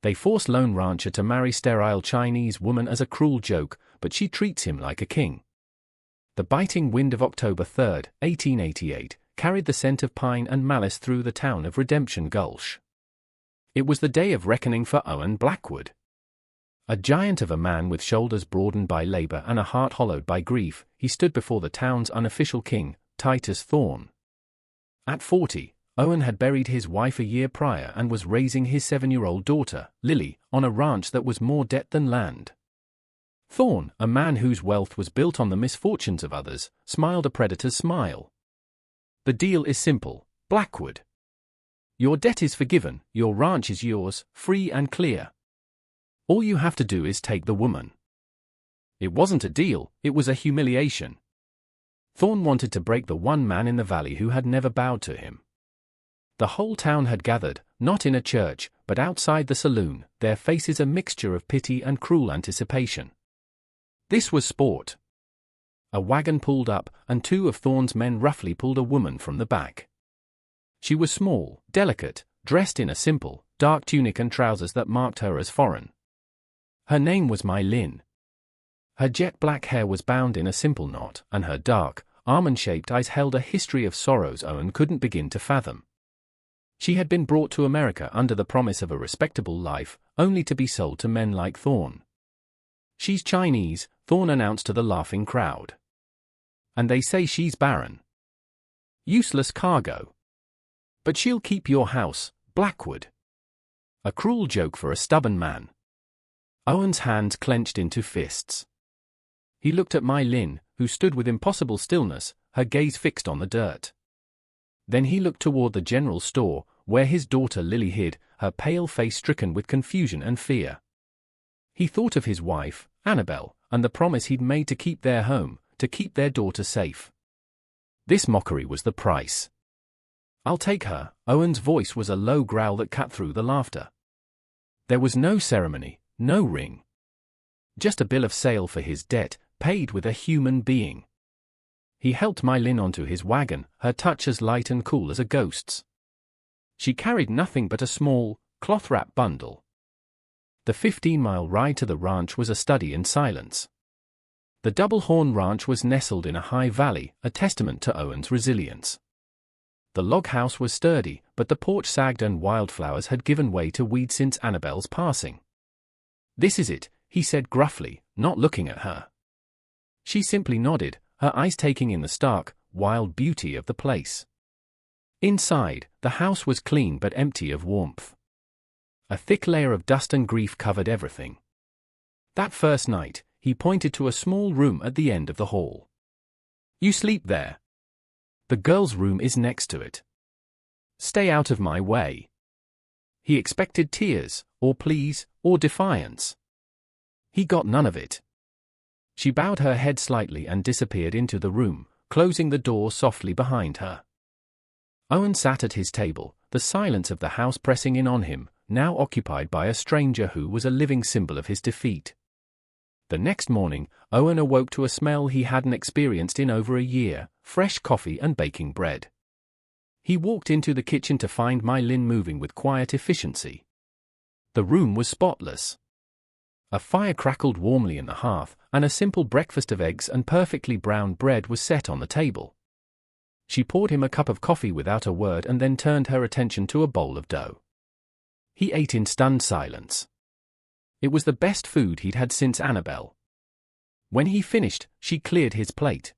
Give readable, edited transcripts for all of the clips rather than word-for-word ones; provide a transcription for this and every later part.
They force lone rancher to marry sterile Chinese woman as a cruel joke, but she treats him like a king. The biting wind of October 3, 1888, carried the scent of pine and malice through the town of Redemption Gulch. It was the day of reckoning for Owen Blackwood. A giant of a man with shoulders broadened by labor and a heart hollowed by grief, he stood before the town's unofficial king, Titus Thorne. At 40, Owen had buried his wife a year prior and was raising his 7-year-old daughter, Lily, on a ranch that was more debt than land. Thorne, a man whose wealth was built on the misfortunes of others, smiled a predator's smile. "The deal is simple, Blackwood. Your debt is forgiven, your ranch is yours, free and clear. All you have to do is take the woman." It wasn't a deal, it was a humiliation. Thorne wanted to break the one man in the valley who had never bowed to him. The whole town had gathered, not in a church, but outside the saloon, their faces a mixture of pity and cruel anticipation. This was sport. A wagon pulled up, and 2 of Thorne's men roughly pulled a woman from the back. She was small, delicate, dressed in a simple, dark tunic and trousers that marked her as foreign. Her name was Mai Lin. Her jet-black hair was bound in a simple knot, and her dark, almond-shaped eyes held a history of sorrows Owen couldn't begin to fathom. She had been brought to America under the promise of a respectable life, only to be sold to men like Thorne. "She's Chinese," Thorne announced to the laughing crowd. "And they say she's barren. Useless cargo. But she'll keep your house, Blackwood." A cruel joke for a stubborn man. Owen's hands clenched into fists. He looked at Mai Lin, who stood with impossible stillness, her gaze fixed on the dirt. Then he looked toward the general store, where his daughter Lily hid, her pale face stricken with confusion and fear. He thought of his wife, Annabelle, and the promise he'd made to keep their home, to keep their daughter safe. This mockery was the price. "I'll take her." Owen's voice was a low growl that cut through the laughter. There was no ceremony, no ring. Just a bill of sale for his debt, paid with a human being. He helped Mai Lin onto his wagon, her touch as light and cool as a ghost's. She carried nothing but a small, cloth-wrapped bundle. The 15-mile ride to the ranch was a study in silence. The Double Horn Ranch was nestled in a high valley, a testament to Owen's resilience. The log house was sturdy, but the porch sagged and wildflowers had given way to weeds since Annabelle's passing. "This is it," he said gruffly, not looking at her. She simply nodded, her eyes taking in the stark, wild beauty of the place. Inside, the house was clean but empty of warmth. A thick layer of dust and grief covered everything. That first night, he pointed to a small room at the end of the hall. "You sleep there. The girl's room is next to it. Stay out of my way." He expected tears, or pleas, or defiance. He got none of it. She bowed her head slightly and disappeared into the room, closing the door softly behind her. Owen sat at his table, the silence of the house pressing in on him, now occupied by a stranger who was a living symbol of his defeat. The next morning, Owen awoke to a smell he hadn't experienced in over a year, fresh coffee and baking bread. He walked into the kitchen to find Mai Lin moving with quiet efficiency. The room was spotless. A fire crackled warmly in the hearth, and a simple breakfast of eggs and perfectly browned bread was set on the table. She poured him a cup of coffee without a word and then turned her attention to a bowl of dough. He ate in stunned silence. It was the best food he'd had since Annabelle. When he finished, she cleared his plate.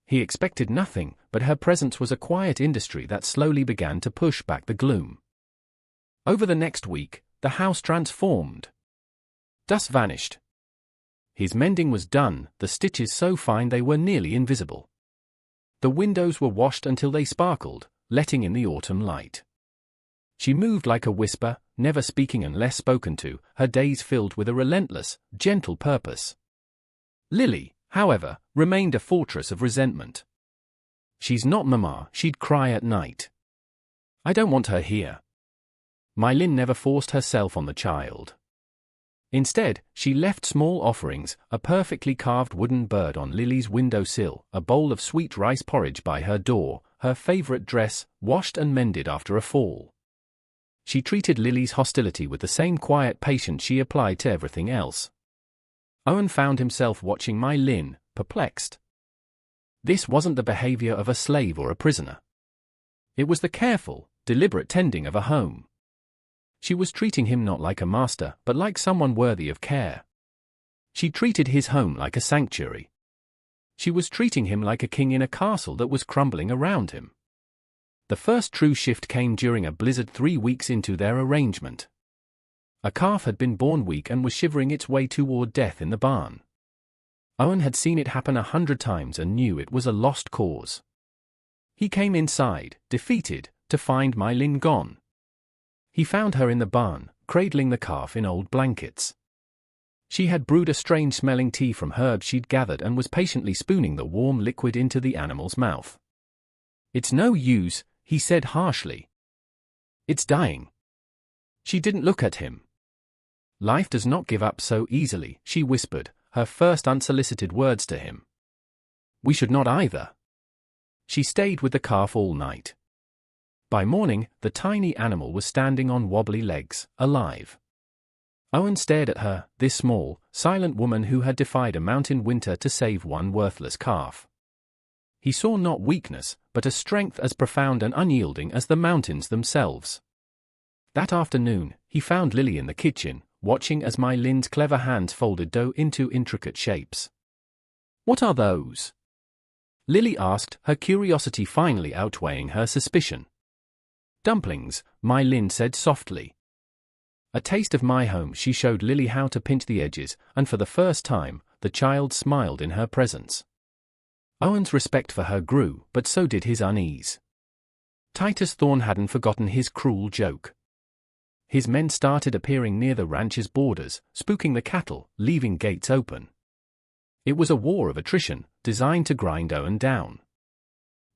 He expected nothing, but her presence was a quiet industry that slowly began to push back the gloom. Over the next week, the house transformed. Dust vanished. His mending was done, the stitches so fine they were nearly invisible. The windows were washed until they sparkled, letting in the autumn light. She moved like a whisper, never speaking unless spoken to, her days filled with a relentless, gentle purpose. Lily, however, remained a fortress of resentment. "She's not Mama," she'd cry at night. "I don't want her here." Mai Lin never forced herself on the child. Instead, she left small offerings, a perfectly carved wooden bird on Lily's windowsill, a bowl of sweet rice porridge by her door, her favorite dress, washed and mended after a fall. she treated Lily's hostility with the same quiet patience she applied to everything else. Owen found himself watching Mai Lin, perplexed. This wasn't the behavior of a slave or a prisoner. It was the careful, deliberate tending of a home. She was treating him not like a master, but like someone worthy of care. She treated his home like a sanctuary. She was treating him like a king in a castle that was crumbling around him. The first true shift came during a blizzard 3 weeks into their arrangement. A calf had been born weak and was shivering its way toward death in the barn. Owen had seen it happen 100 times and knew it was a lost cause. He came inside, defeated, to find Mai Lin gone. He found her in the barn, cradling the calf in old blankets. She had brewed a strange-smelling tea from herbs she'd gathered and was patiently spooning the warm liquid into the animal's mouth. "It's no use," he said harshly. "It's dying." She didn't look at him. "Life does not give up so easily," she whispered, her first unsolicited words to him. "We should not either." She stayed with the calf all night. By morning, the tiny animal was standing on wobbly legs, alive. Owen stared at her, this small, silent woman who had defied a mountain winter to save one worthless calf. He saw not weakness, but a strength as profound and unyielding as the mountains themselves. That afternoon, he found Lily in the kitchen, watching as Mai Lin's clever hands folded dough into intricate shapes. "What are those?" Lily asked, her curiosity finally outweighing her suspicion. "Dumplings," Mai Lin said softly. A taste of my home. She showed Lily how to pinch the edges, and for the first time, the child smiled in her presence. Owen's respect for her grew, but so did his unease. Titus Thorne hadn't forgotten his cruel joke. His men started appearing near the ranch's borders, spooking the cattle, leaving gates open. It was a war of attrition, designed to grind Owen down.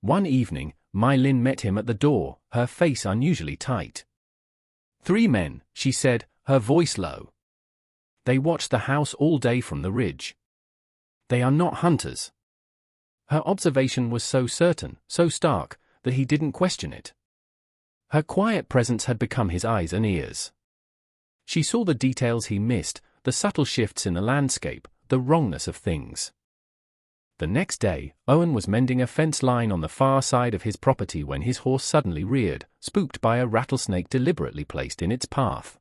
One evening, Mai Lin met him at the door, her face unusually tight. "3 men," she said, her voice low. "They watched the house all day from the ridge. They are not hunters." Her observation was so certain, so stark, that he didn't question it. Her quiet presence had become his eyes and ears. She saw the details he missed, the subtle shifts in the landscape, the wrongness of things. The next day, Owen was mending a fence line on the far side of his property when his horse suddenly reared, spooked by a rattlesnake deliberately placed in its path.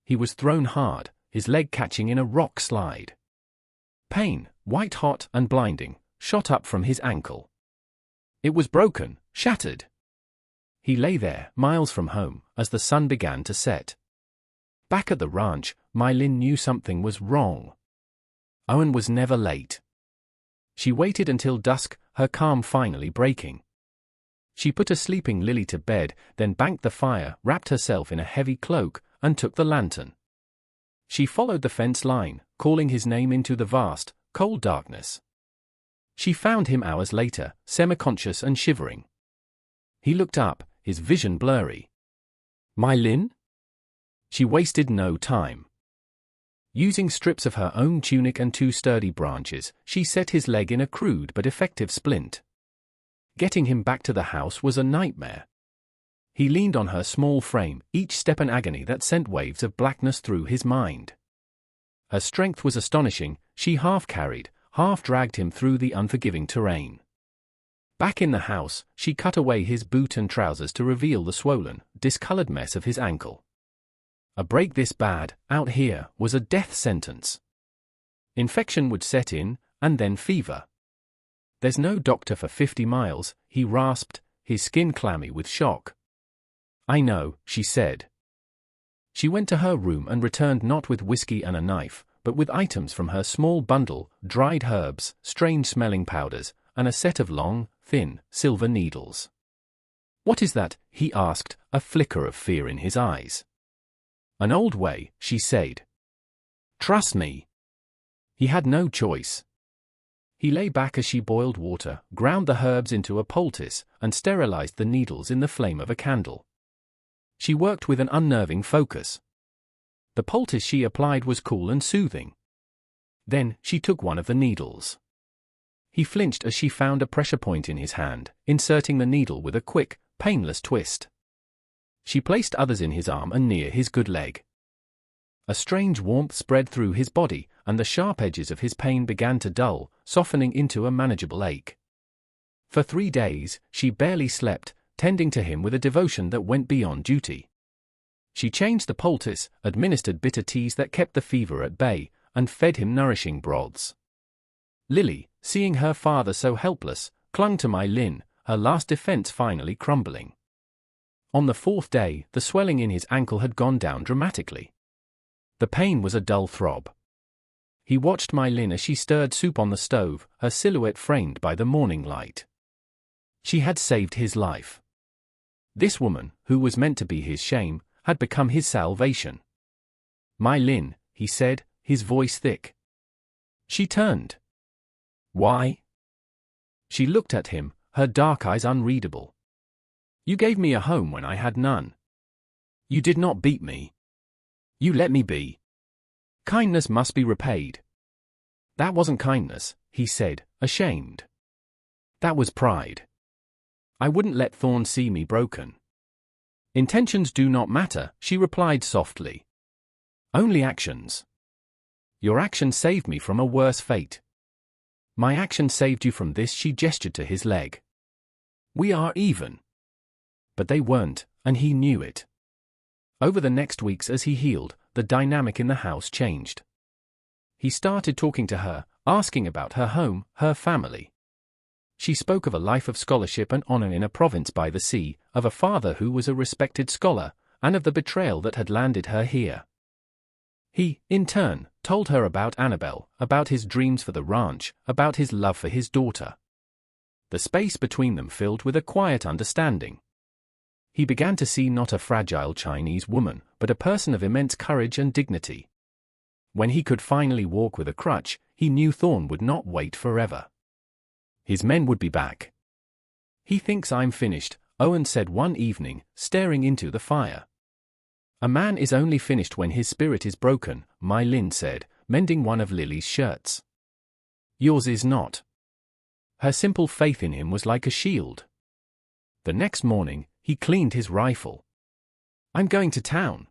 He was thrown hard, his leg catching in a rock slide. Pain, white-hot and blinding, shot up from his ankle. It was broken, shattered. He lay there, miles from home, as the sun began to set. Back at the ranch, Mai Lin knew something was wrong. Owen was never late. She waited until dusk, her calm finally breaking. She put a sleeping Lily to bed, then banked the fire, wrapped herself in a heavy cloak, and took the lantern. She followed the fence line, calling his name into the vast, cold darkness. She found him hours later, semi-conscious and shivering. He looked up, his vision blurry. "Mai Lin?" She wasted no time. Using strips of her own tunic and 2 sturdy branches, she set his leg in a crude but effective splint. Getting him back to the house was a nightmare. He leaned on her small frame, each step an agony that sent waves of blackness through his mind. Her strength was astonishing. She half carried, half dragged him through the unforgiving terrain. Back in the house, she cut away his boot and trousers to reveal the swollen, discolored mess of his ankle. A break this bad, out here, was a death sentence. Infection would set in, and then fever. "There's no doctor for 50 miles, he rasped, his skin clammy with shock. "I know," she said. She went to her room and returned not with whiskey and a knife, but with items from her small bundle, dried herbs, strange-smelling powders, and a set of long, thin, silver needles. "What is that?" he asked, a flicker of fear in his eyes. "An old way," she said. "Trust me." He had no choice. He lay back as she boiled water, ground the herbs into a poultice, and sterilized the needles in the flame of a candle. She worked with an unnerving focus. The poultice she applied was cool and soothing. Then, she took one of the needles. He flinched as she found a pressure point in his hand, inserting the needle with a quick, painless twist. She placed others in his arm and near his good leg. A strange warmth spread through his body, and the sharp edges of his pain began to dull, softening into a manageable ache. For 3 days, she barely slept, tending to him with a devotion that went beyond duty. She changed the poultice, administered bitter teas that kept the fever at bay, and fed him nourishing broths. Lily, seeing her father so helpless, clung to My Lin, her last defense finally crumbling. On the 4th day, the swelling in his ankle had gone down dramatically. The pain was a dull throb. He watched My Lin as she stirred soup on the stove, her silhouette framed by the morning light. She had saved his life. This woman, who was meant to be his shame, had become his salvation. My Lin, he said, his voice thick. She turned. Why? She looked at him, her dark eyes unreadable. You gave me a home when I had none. You did not beat me. You let me be. Kindness must be repaid. That wasn't kindness, he said, ashamed. That was pride. I wouldn't let Thorn see me broken. Intentions do not matter, she replied softly. Only actions. Your action saved me from a worse fate. My action saved you from this, she gestured to his leg. We are even. But they weren't, and he knew it. Over the next weeks as he healed, the dynamic in the house changed. He started talking to her, asking about her home, her family. She spoke of a life of scholarship and honor in a province by the sea, of a father who was a respected scholar, and of the betrayal that had landed her here. He, in turn, told her about Annabelle, about his dreams for the ranch, about his love for his daughter. The space between them filled with a quiet understanding. He began to see not a fragile Chinese woman, but a person of immense courage and dignity. When he could finally walk with a crutch, he knew Thorn would not wait forever. His men would be back. He thinks I'm finished, Owen said one evening, staring into the fire. A man is only finished when his spirit is broken, My Lin said, mending one of Lily's shirts. Yours is not. Her simple faith in him was like a shield. The next morning, he cleaned his rifle. I'm going to town.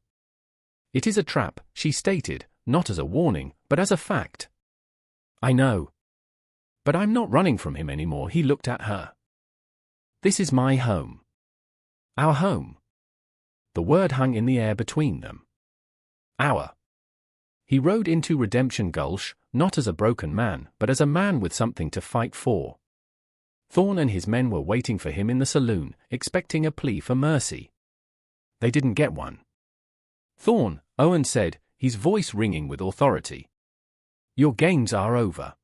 It is a trap, she stated, not as a warning, but as a fact. I know. But I'm not running from him anymore, he looked at her. This is my home. Our home. The word hung in the air between them. Our. He rode into Redemption Gulch, not as a broken man, but as a man with something to fight for. Thorn and his men were waiting for him in the saloon, expecting a plea for mercy. They didn't get one. Thorn, Owen said, his voice ringing with authority. Your games are over.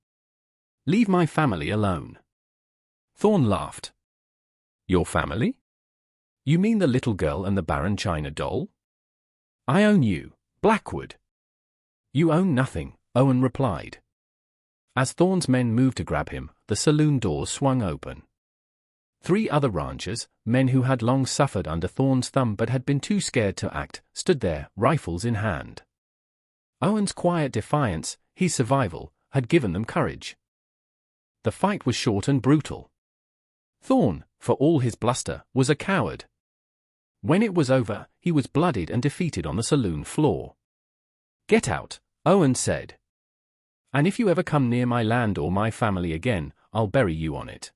Leave my family alone. Thorn laughed. Your family? You mean the little girl and the barren china doll? I own you, Blackwood. You own nothing, Owen replied. As Thorn's men moved to grab him, the saloon doors swung open. 3 other ranchers, men who had long suffered under Thorn's thumb but had been too scared to act, stood there, rifles in hand. Owen's quiet defiance, his survival, had given them courage. The fight was short and brutal. Thorn, for all his bluster, was a coward. When it was over, he was bloodied and defeated on the saloon floor. Get out, Owen said. And if you ever come near my land or my family again, I'll bury you on it.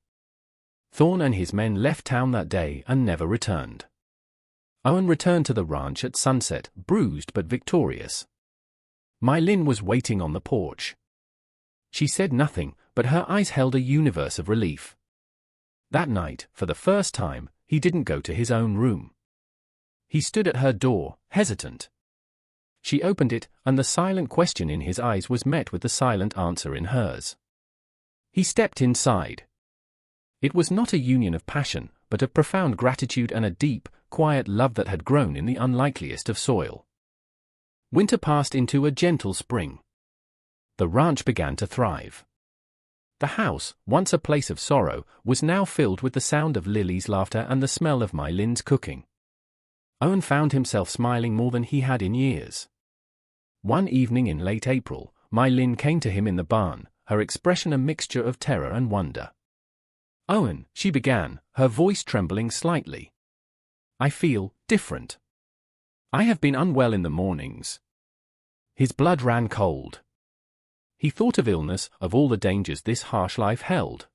Thorn and his men left town that day and never returned. Owen returned to the ranch at sunset, bruised but victorious. My Lin was waiting on the porch. She said nothing, but her eyes held a universe of relief. That night, for the first time, he didn't go to his own room. He stood at her door, hesitant. She opened it, and the silent question in his eyes was met with the silent answer in hers. He stepped inside. It was not a union of passion, but of profound gratitude and a deep, quiet love that had grown in the unlikeliest of soil. Winter passed into a gentle spring. The ranch began to thrive. The house, once a place of sorrow, was now filled with the sound of Lily's laughter and the smell of My Lin's cooking. Owen found himself smiling more than he had in years. One evening in late April, My Lin came to him in the barn, her expression a mixture of terror and wonder. Owen, she began, her voice trembling slightly. I feel different. I have been unwell in the mornings. His blood ran cold. He thought of illness, of all the dangers this harsh life held.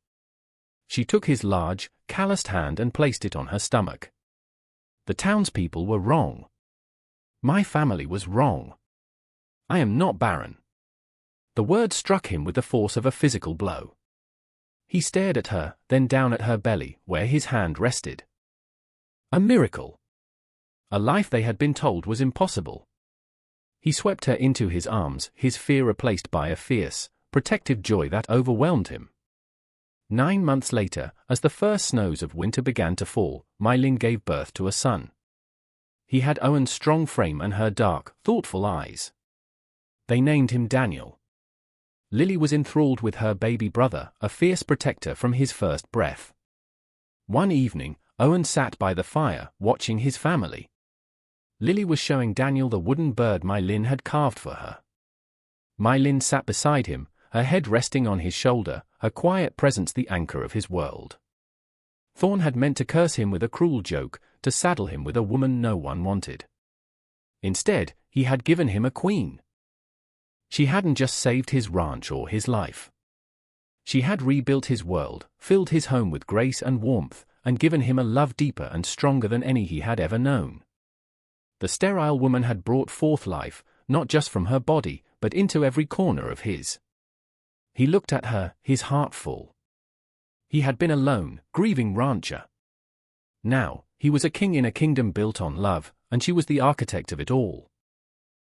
She took his large, calloused hand and placed it on her stomach. The townspeople were wrong. My family was wrong. I am not barren. The word struck him with the force of a physical blow. He stared at her, then down at her belly, where his hand rested. A miracle. A life they had been told was impossible. He swept her into his arms, his fear replaced by a fierce, protective joy that overwhelmed him. 9 months later, as the first snows of winter began to fall, My Lin gave birth to a son. He had Owen's strong frame and her dark, thoughtful eyes. They named him Daniel. Lily was enthralled with her baby brother, a fierce protector from his first breath. One evening, Owen sat by the fire, watching his family. Lily was showing Daniel the wooden bird My Lin had carved for her. My Lin sat beside him, her head resting on his shoulder, her quiet presence the anchor of his world. Thorn had meant to curse him with a cruel joke, to saddle him with a woman no one wanted. Instead, he had given him a queen. She hadn't just saved his ranch or his life. She had rebuilt his world, filled his home with grace and warmth, and given him a love deeper and stronger than any he had ever known. The sterile woman had brought forth life, not just from her body, but into every corner of his. He looked at her, his heart full. He had been a lone, grieving rancher. Now, he was a king in a kingdom built on love, and she was the architect of it all.